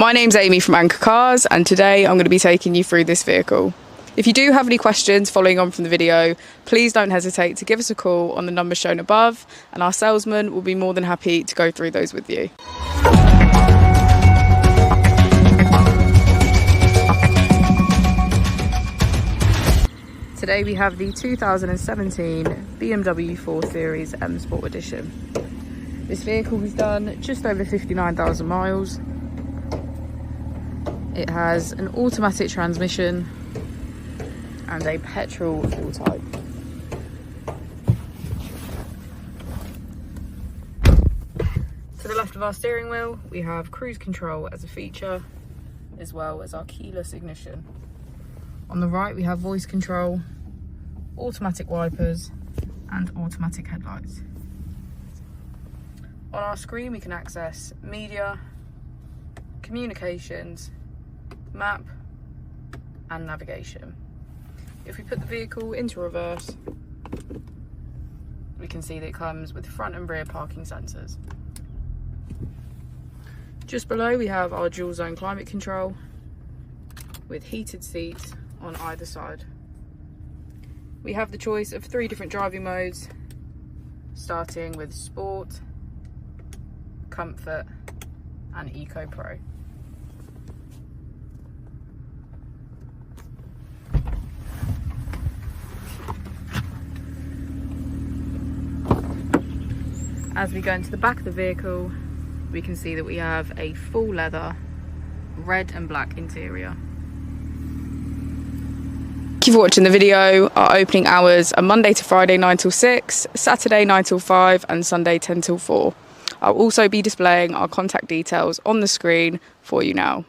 My name's Amy from Anchor Cars, and today I'm going to be taking you through this vehicle. If you do have any questions following on from the video, please don't hesitate to give us a call on the number shown above, and our salesman will be more than happy to go through those with you. Today we have the 2017 BMW 4 Series M Sport Edition. This vehicle has done just over 59,000 miles. It has an automatic transmission and a petrol fuel type. To the left of our steering wheel, we have cruise control as a feature, as well as our keyless ignition. On the right, we have voice control, automatic wipers, and automatic headlights. On our screen, we can access media, communications, map, and navigation. If we put the vehicle into reverse, we can see that it comes with front and rear parking sensors. Just below, we have our dual zone climate control with heated seats on either side. We have the choice of 3 different driving modes, starting with Sport, Comfort, and Eco Pro. As we go into the back of the vehicle, we can see that we have a full leather, red and black interior. Thank you for watching the video. Our opening hours are Monday to Friday 9 till 6, Saturday 9 till 5, and Sunday 10 till 4. I'll also be displaying our contact details on the screen for you now.